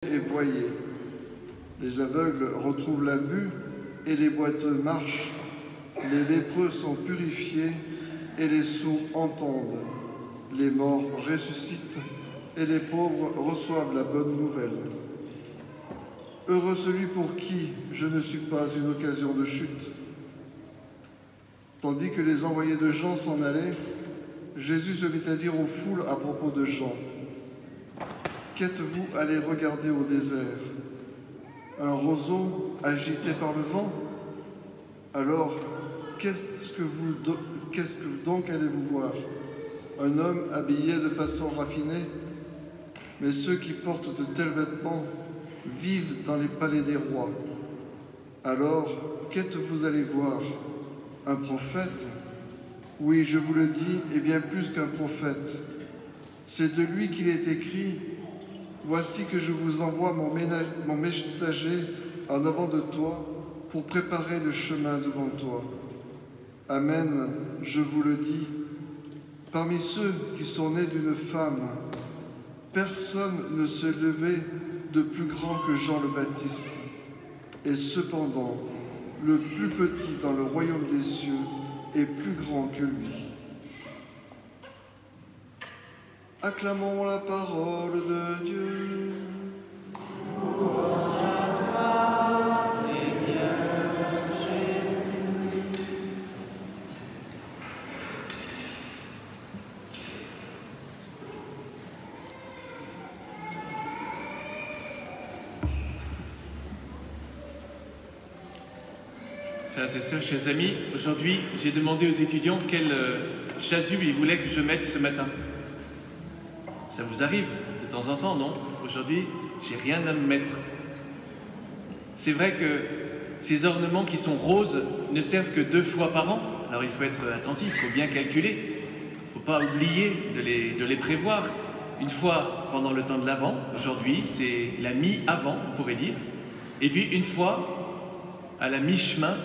Et voyez, les aveugles retrouvent la vue et les boiteux marchent, les lépreux sont purifiés et les sourds entendent, les morts ressuscitent et les pauvres reçoivent la bonne nouvelle. Heureux celui pour qui je ne suis pas une occasion de chute. Tandis que les envoyés de Jean s'en allaient, Jésus se mit à dire aux foules à propos de Jean: qu'êtes-vous allés regarder au désert? Un roseau agité par le vent? Alors, qu'est-ce que donc allez-vous voir? Un homme habillé de façon raffinée? Mais ceux qui portent de tels vêtements vivent dans les palais des rois. Alors, qu'êtes-vous allés voir? Un prophète? Oui, je vous le dis, et bien plus qu'un prophète. C'est de lui qu'il est écrit: voici que je vous envoie mon messager en avant de toi pour préparer le chemin devant toi. Amen, je vous le dis, parmi ceux qui sont nés d'une femme, personne ne s'est levé de plus grand que Jean le Baptiste. Et cependant, le plus petit dans le royaume des cieux est plus grand que lui. Acclamons la parole de Dieu. Louange à toi, Seigneur Jésus. Frères et sœurs, chers amis, aujourd'hui, j'ai demandé aux étudiants quel chasuble ils voulaient que je mette ce matin. Ça vous arrive de temps en temps, non? Aujourd'hui, j'ai rien à me mettre. C'est vrai que ces ornements qui sont roses ne servent que 2 fois par an. Alors il faut être attentif, il faut bien calculer. Il ne faut pas oublier de les prévoir. Une fois pendant le temps de l'Avent, aujourd'hui, c'est la mi-Avant, on pourrait dire. Et puis une fois à la mi-chemin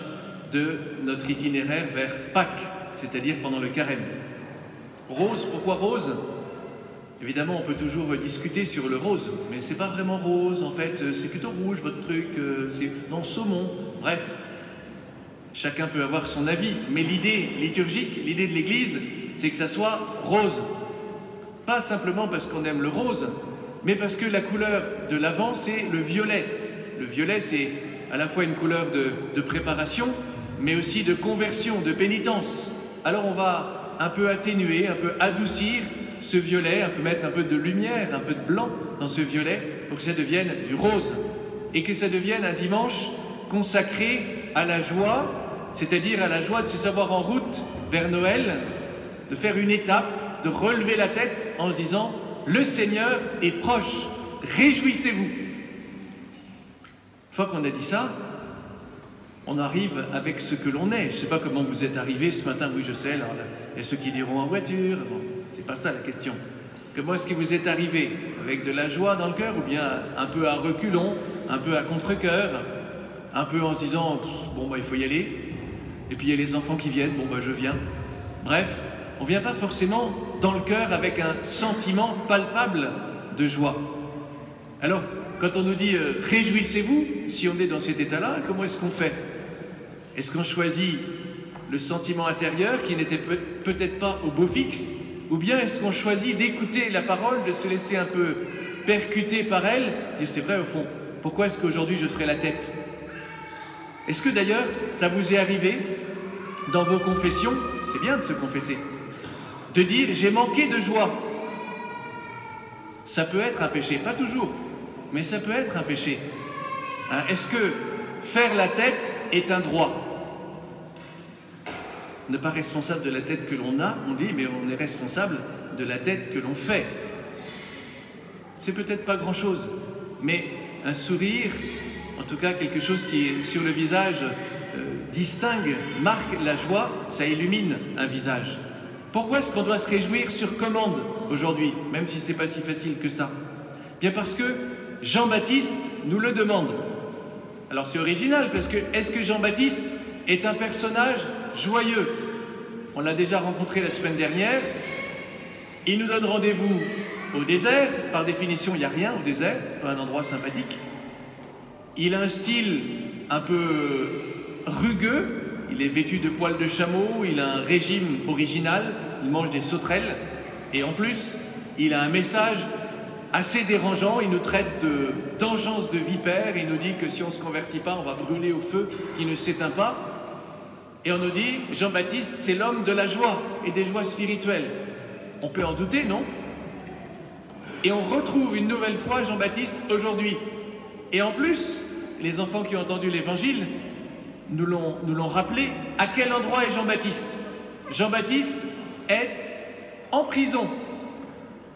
de notre itinéraire vers Pâques, c'est-à-dire pendant le carême. Rose, pourquoi rose? Évidemment, on peut toujours discuter sur le rose, mais c'est pas vraiment rose, en fait, c'est plutôt rouge votre truc, c'est non, saumon, bref. Chacun peut avoir son avis, mais l'idée liturgique, l'idée de l'Église, c'est que ça soit rose. Pas simplement parce qu'on aime le rose, mais parce que la couleur de l'Avent, c'est le violet. Le violet, c'est à la fois une couleur de préparation, mais aussi de conversion, de pénitence. Alors on va un peu atténuer, un peu adoucir ce violet, un peu mettre un peu de lumière, un peu de blanc dans ce violet pour que ça devienne du rose et que ça devienne un dimanche consacré à la joie, c'est-à-dire à la joie de se savoir en route vers Noël, de faire une étape, de relever la tête en se disant « Le Seigneur est proche, réjouissez-vous ». Une fois qu'on a dit ça, on arrive avec ce que l'on est. Je ne sais pas comment vous êtes arrivés ce matin, oui je sais, alors là, il y a ceux qui diront en voiture, bon. C'est pas ça la question. Comment est-ce que vous êtes arrivé? Avec de la joie dans le cœur ou bien un peu à reculons, un peu à contre-cœur, un peu en se disant bon bah il faut y aller, et puis il y a les enfants qui viennent, bon bah je viens. Bref, on vient pas forcément dans le cœur avec un sentiment palpable de joie. Alors, quand on nous dit réjouissez-vous, si on est dans cet état-là, comment est-ce qu'on fait? Est-ce qu'on choisit le sentiment intérieur qui n'était peut-être pas au beau fixe? Ou bien est-ce qu'on choisit d'écouter la parole, de se laisser un peu percuter par elle? Et c'est vrai au fond, pourquoi est-ce qu'aujourd'hui je ferai la tête? Est-ce que d'ailleurs ça vous est arrivé dans vos confessions, c'est bien de se confesser, de dire j'ai manqué de joie? Ça peut être un péché, pas toujours, mais ça peut être un péché. Hein, est-ce que faire la tête est un droit? On n'est pas responsable de la tête que l'on a, on dit, mais on est responsable de la tête que l'on fait. C'est peut-être pas grand-chose, mais un sourire, en tout cas quelque chose qui, sur le visage, distingue, marque la joie, ça illumine un visage. Pourquoi est-ce qu'on doit se réjouir sur commande aujourd'hui, même si c'est pas si facile que ça? Bien parce que Jean-Baptiste nous le demande. Alors c'est original, parce que est-ce que Jean-Baptiste est un personnage joyeux? On l'a déjà rencontré la semaine dernière. Il nous donne rendez-vous au désert. Par définition, il n'y a rien au désert, pas un endroit sympathique. Il a un style un peu rugueux, il est vêtu de poils de chameau, il a un régime original, il mange des sauterelles, et en plus, il a un message assez dérangeant, il nous traite d'engeance de vipères, il nous dit que si on ne se convertit pas, on va brûler au feu qui ne s'éteint pas. Et on nous dit, Jean-Baptiste, c'est l'homme de la joie et des joies spirituelles. On peut en douter, non? Et on retrouve une nouvelle fois Jean-Baptiste aujourd'hui. Et en plus, les enfants qui ont entendu l'évangile nous l'ont rappelé. À quel endroit est Jean-Baptiste? Jean-Baptiste est en prison.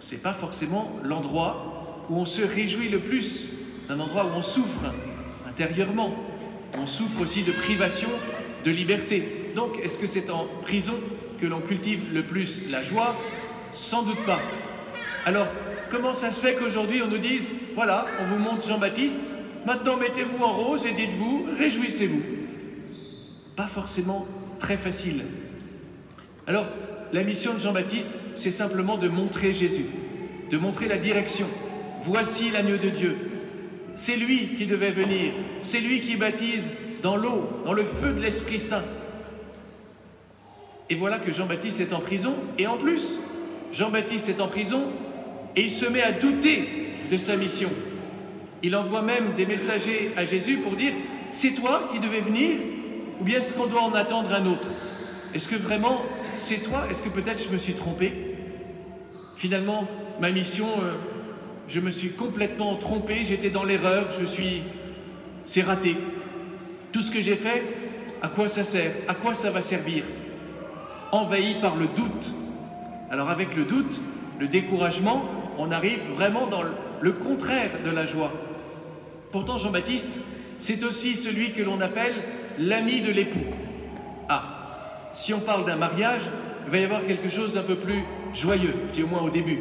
Ce n'est pas forcément l'endroit où on se réjouit le plus, un endroit où on souffre intérieurement. On souffre aussi de privation de liberté. Donc, est-ce que c'est en prison que l'on cultive le plus la joie? Sans doute pas. Alors, comment ça se fait qu'aujourd'hui on nous dise, voilà, on vous montre Jean-Baptiste, maintenant mettez-vous en rose et dites-vous, réjouissez-vous? Pas forcément très facile. Alors, la mission de Jean-Baptiste, c'est simplement de montrer Jésus, de montrer la direction. Voici l'agneau de Dieu. C'est lui qui devait venir, c'est lui qui baptise dans l'eau, dans le feu de l'Esprit Saint. Et voilà que Jean-Baptiste est en prison, et en plus, Jean-Baptiste est en prison, et il se met à douter de sa mission. Il envoie même des messagers à Jésus pour dire, c'est toi qui devais venir, ou bien est-ce qu'on doit en attendre un autre? Est-ce que vraiment, c'est toi? Est-ce que peut-être je me suis trompé? Finalement, ma mission, je me suis complètement trompé, j'étais dans l'erreur, c'est raté. Tout ce que j'ai fait, à quoi ça sert? À quoi ça va servir? Envahi par le doute. Alors avec le doute, le découragement, on arrive vraiment dans le contraire de la joie. Pourtant, Jean-Baptiste, c'est aussi celui que l'on appelle l'ami de l'époux. Ah, si on parle d'un mariage, il va y avoir quelque chose d'un peu plus joyeux, je dis au moins au début.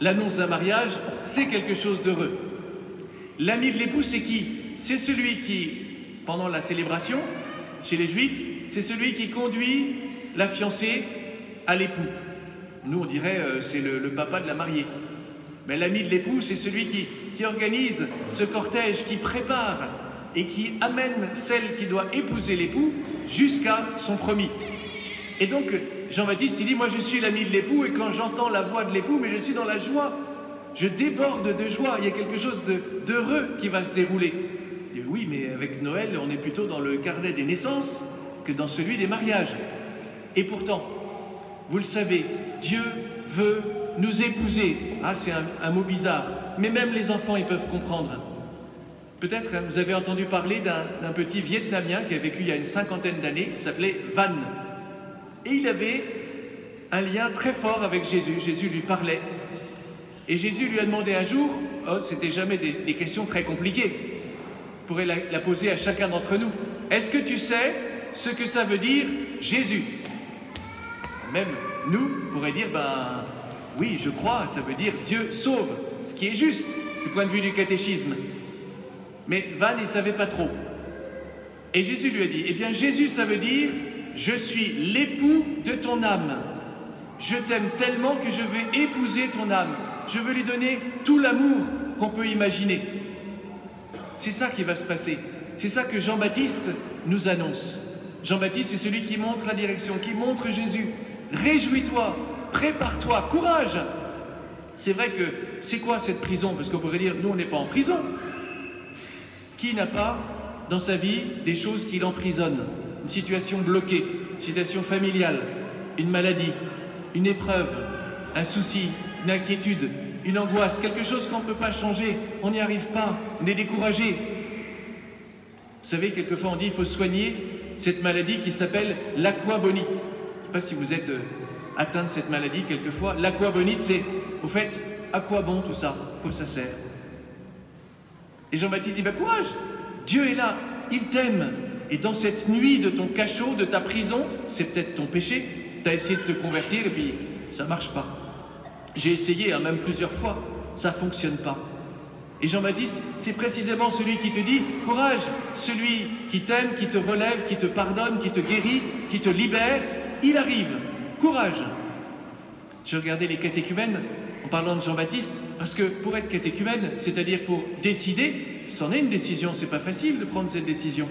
L'annonce d'un mariage, c'est quelque chose d'heureux. L'ami de l'époux, c'est qui? C'est celui qui, pendant la célébration, chez les Juifs, c'est celui qui conduit la fiancée à l'époux. Nous, on dirait c'est le papa de la mariée. Mais l'ami de l'époux, c'est celui qui organise ce cortège, qui prépare et qui amène celle qui doit épouser l'époux jusqu'à son promis. Et donc, Jean-Baptiste, il dit, moi je suis l'ami de l'époux, et quand j'entends la voix de l'époux, mais je suis dans la joie. Je déborde de joie, il y a quelque chose d'heureux qui va se dérouler. Et oui, mais avec Noël, on est plutôt dans le carnet des naissances que dans celui des mariages. Et pourtant, vous le savez, Dieu veut nous épouser. Ah, c'est un mot bizarre, mais même les enfants, ils peuvent comprendre. Peut-être vous avez entendu parler d'un petit Vietnamien qui a vécu il y a une 50aine d'années, qui s'appelait Van. Et il avait un lien très fort avec Jésus. Jésus lui parlait. Et Jésus lui a demandé un jour, oh, c'était jamais des questions très compliquées, on pourrait la poser à chacun d'entre nous. Est-ce que tu sais ce que ça veut dire Jésus? Même nous, on pourrait dire, ben oui, je crois, ça veut dire Dieu sauve, ce qui est juste du point de vue du catéchisme. Mais Van, il ne savait pas trop. Et Jésus lui a dit, eh bien Jésus, ça veut dire, je suis l'époux de ton âme. Je t'aime tellement que je veux épouser ton âme. Je veux lui donner tout l'amour qu'on peut imaginer. C'est ça qui va se passer. C'est ça que Jean-Baptiste nous annonce. Jean-Baptiste, c'est celui qui montre la direction, qui montre Jésus. Réjouis-toi, prépare-toi, courage. C'est vrai que c'est quoi cette prison? Parce qu'on pourrait dire, nous on n'est pas en prison. Qui n'a pas dans sa vie des choses qui l'emprisonnent? Une situation bloquée, une situation familiale, une maladie, une épreuve, un souci, une inquiétude, une angoisse, quelque chose qu'on ne peut pas changer, on n'y arrive pas, on est découragé. Vous savez, quelquefois on dit qu'il faut soigner cette maladie qui s'appelle l'aquabonite. Je ne sais pas si vous êtes atteint de cette maladie quelquefois. L'aquabonite, c'est, au fait, à quoi bon tout ça? À quoi ça sert? Et Jean-Baptiste dit, ben courage, Dieu est là, il t'aime. Et dans cette nuit de ton cachot, de ta prison, c'est peut-être ton péché. Tu as essayé de te convertir et puis ça ne marche pas. J'ai essayé, même plusieurs fois, ça ne fonctionne pas. Et Jean-Baptiste, c'est précisément celui qui te dit, courage, celui qui t'aime, qui te relève, qui te pardonne, qui te guérit, qui te libère, il arrive, courage. Je regardais les catéchumènes en parlant de Jean-Baptiste, parce que pour être catéchumène, c'est-à-dire pour décider, c'en est une décision, c'est pas facile de prendre cette décision.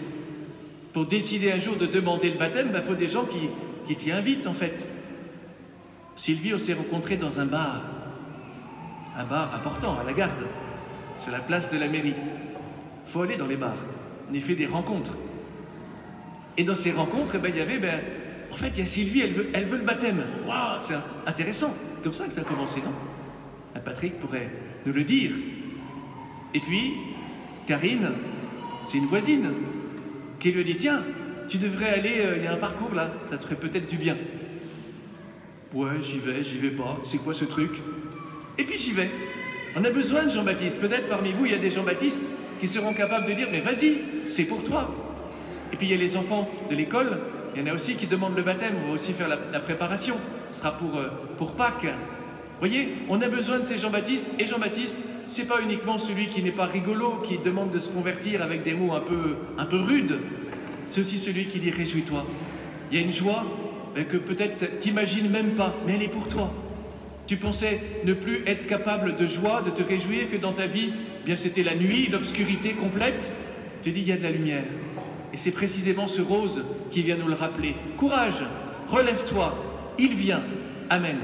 Pour décider un jour de demander le baptême, il faut des gens qui t'y invitent en fait. Sylvie, on s'est rencontrés dans un bar important, à la Garde, sur la place de la mairie. Il faut aller dans les bars, on y fait des rencontres. Et dans ces rencontres, il y avait, en fait, il y a Sylvie, elle veut le baptême. Waouh, c'est intéressant, c'est comme ça que ça a commencé, non? Patrick pourrait nous le dire. Et puis, Karine, c'est une voisine, qui lui dit, tiens, tu devrais aller, il y a un parcours là, ça te ferait peut-être du bien. Ouais, j'y vais pas, c'est quoi ce truc? Et puis j'y vais. On a besoin de Jean-Baptiste. Peut-être parmi vous, il y a des Jean-Baptiste qui seront capables de dire, mais vas-y, c'est pour toi. Et puis il y a les enfants de l'école, il y en a aussi qui demandent le baptême, on va aussi faire la préparation. Ce sera pour Pâques. Vous voyez, on a besoin de ces Jean-Baptiste, et Jean-Baptiste, c'est pas uniquement celui qui n'est pas rigolo, qui demande de se convertir avec des mots un peu rudes, c'est aussi celui qui dit « réjouis-toi ». Il y a une joie que peut-être t'imagines même pas, mais elle est pour toi. Tu pensais ne plus être capable de joie, de te réjouir, que dans ta vie, bien c'était la nuit, l'obscurité complète. Tu dis, il y a de la lumière. Et c'est précisément ce rose qui vient nous le rappeler. Courage, relève-toi, il vient. Amen.